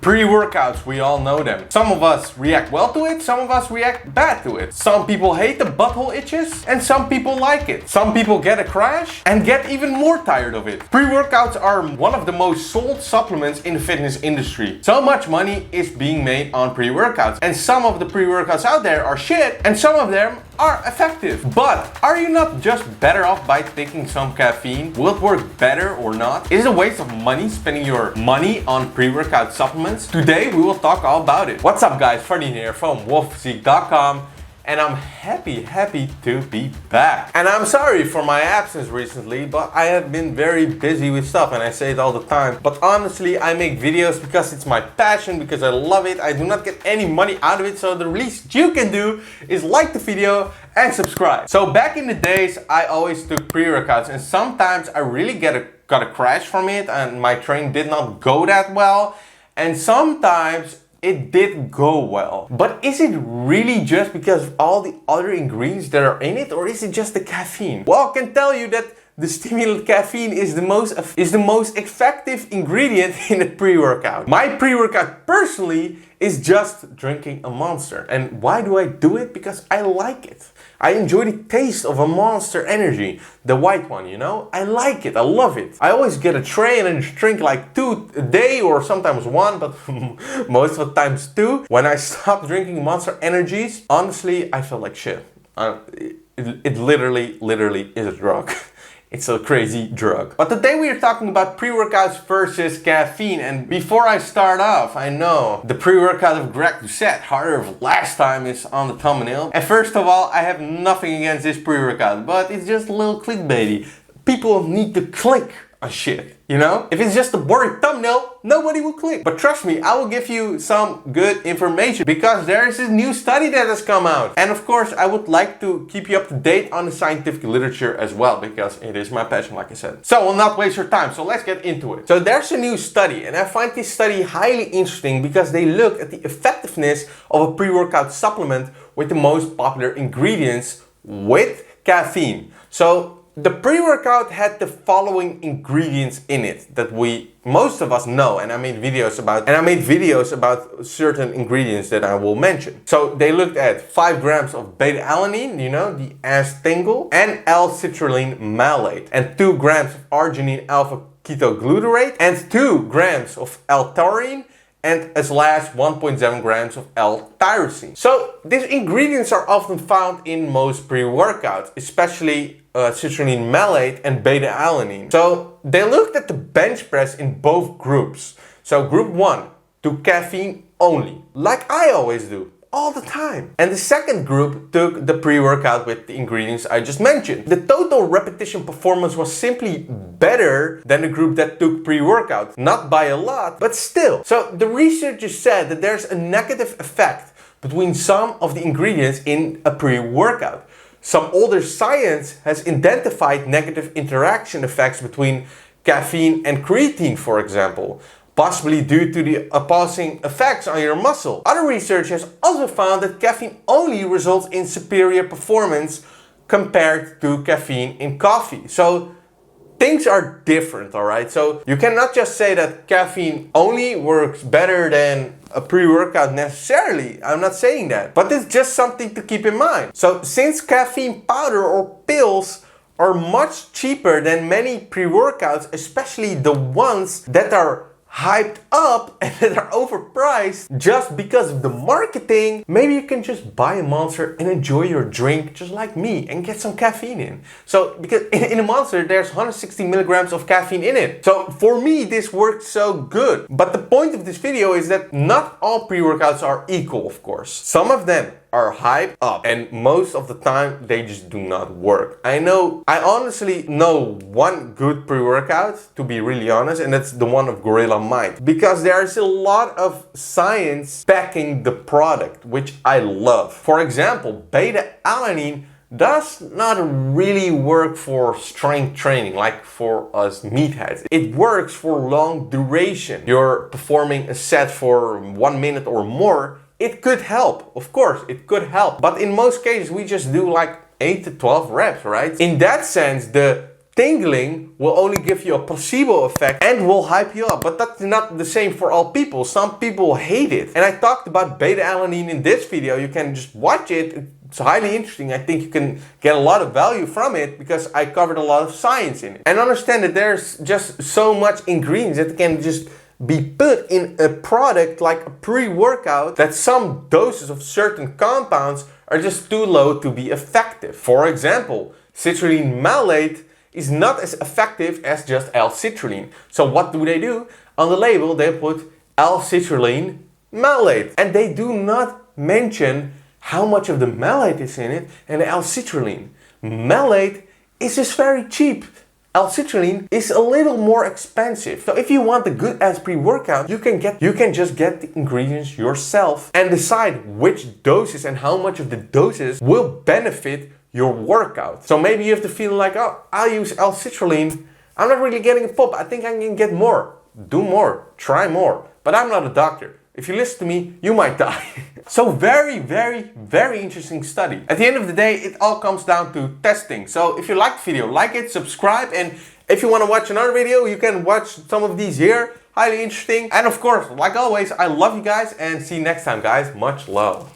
Pre-workouts, we all know them. Some of us react well to it, some of us react bad to it. Some people hate the butthole itches and some people like it. Some people get a crash and get even more tired of it. Pre-workouts are one of the most sold supplements in the fitness industry. So much money is being made on pre-workouts, and some of the pre-workouts out there are shit and some of them are effective. But are you not just better off by taking some caffeine? Will it work better or not? Is it a waste of money spending your money on pre-workout supplements? Today we will talk all about it. What's up guys, Ferdinand here from wolfphysique.com, and I'm happy to be back. And I'm sorry for my absence recently, but I have been very busy with stuff, and I say it all the time. But honestly, I make videos because it's my passion, because I love it. I do not get any money out of it, so the least you can do is like the video and subscribe. So back in the days, I always took pre-workouts, and sometimes I really got a crash from it, and my training did not go that well. And sometimes it did go well. But is it really just because of all the other ingredients that are in it, or is it just the caffeine? Well, I can tell you that the stimulant caffeine is the most effective ingredient in a pre-workout. My pre-workout personally is just drinking a Monster. And why do I do it? Because I like it. I enjoy the taste of a Monster Energy, the white one, you know? I like it, I love it. I always get a tray and then drink like 2 a day, or sometimes 1, but most of the times 2. When I stopped drinking Monster Energies, honestly, I felt like shit. It literally is a drug. It's a crazy drug. But today we are talking about pre-workouts versus caffeine. And before I start off, I know the pre-workout of Greg Doucette, harder of last time, is on the thumbnail. And first of all, I have nothing against this pre-workout, but it's just a little clickbaity. People need to click on shit, you know? If it's just a boring thumbnail, nobody will click. But trust me, I will give you some good information, because there is this new study that has come out. And of course, I would like to keep you up to date on the scientific literature as well, because it is my passion, like I said. So I will not waste your time, so let's get into it. So there's a new study, and I find this study highly interesting because they look at the effectiveness of a pre-workout supplement with the most popular ingredients with caffeine. So the pre-workout had the following ingredients in it that most of us know, and I made videos about certain ingredients that I will mention. So they looked at 5 grams of beta-alanine, you know, the ass tingle, and L-citrulline malate, and 2 grams of arginine alpha-ketoglutarate, and 2 grams of L-taurine, and as last 1.7 grams of L-tyrosine. So these ingredients are often found in most pre-workouts, especially citrulline malate and beta-alanine. So they looked at the bench press in both groups. So group 1 took caffeine only, like I always do, all the time. And the second group took the pre-workout with the ingredients I just mentioned. The total repetition performance was simply better than the group that took pre-workout. Not by a lot, but still. So the researchers said that there's a negative effect between some of the ingredients in a pre-workout. Some older science has identified negative interaction effects between caffeine and creatine, for example, possibly due to the opposing effects on your muscle. Other research has also found that caffeine only results in superior performance compared to caffeine in coffee. So things are different, alright? So you cannot just say that caffeine only works better than a pre-workout necessarily. I'm not saying that, but it's just something to keep in mind. So since caffeine powder or pills are much cheaper than many pre-workouts, especially the ones that are hyped up and that are overpriced just because of the marketing, maybe you can just buy a Monster and enjoy your drink just like me and get some caffeine in. So because in a Monster there's 160 milligrams of caffeine in it. So for me this worked so good. But the point of this video is that not all pre-workouts are equal, of course. Some of them are hyped up, and most of the time they just do not work. I honestly know one good pre-workout, to be really honest, and that's the one of Gorilla Mind, because there's a lot of science backing the product, which I love. For example, beta-alanine does not really work for strength training like for us meatheads. It works for long duration. You're performing a set for 1 minute or more. It could help, of course, it could help. But in most cases, we just do like 8 to 12 reps, right? In that sense, the tingling will only give you a placebo effect and will hype you up. But that's not the same for all people. Some people hate it. And I talked about beta-alanine in this video. You can just watch it. It's highly interesting. I think you can get a lot of value from it because I covered a lot of science in it. And understand that there's just so much ingredients that can just be put in a product like a pre-workout that some doses of certain compounds are just too low to be effective. For example, citrulline malate is not as effective as just L-citrulline. So what do? On the label they put L-citrulline malate, and they do not mention how much of the malate is in it and L-citrulline. Malate is just very cheap. L-citrulline is a little more expensive. So if you want a good ass pre-workout, you can just get the ingredients yourself and decide which doses and how much of the doses will benefit your workout. So maybe you have the feeling like, oh, I'll use L-citrulline. I'm not really getting a pop. I think I can get more. Do more. Try more. But I'm not a doctor. If you listen to me, you might die. So very, very, very interesting study. At the end of the day, it all comes down to testing. So if you liked the video, like it, subscribe, and if you want to watch another video, you can watch some of these here. Highly interesting. And of course, like always, I love you guys and see you next time, guys. Much love.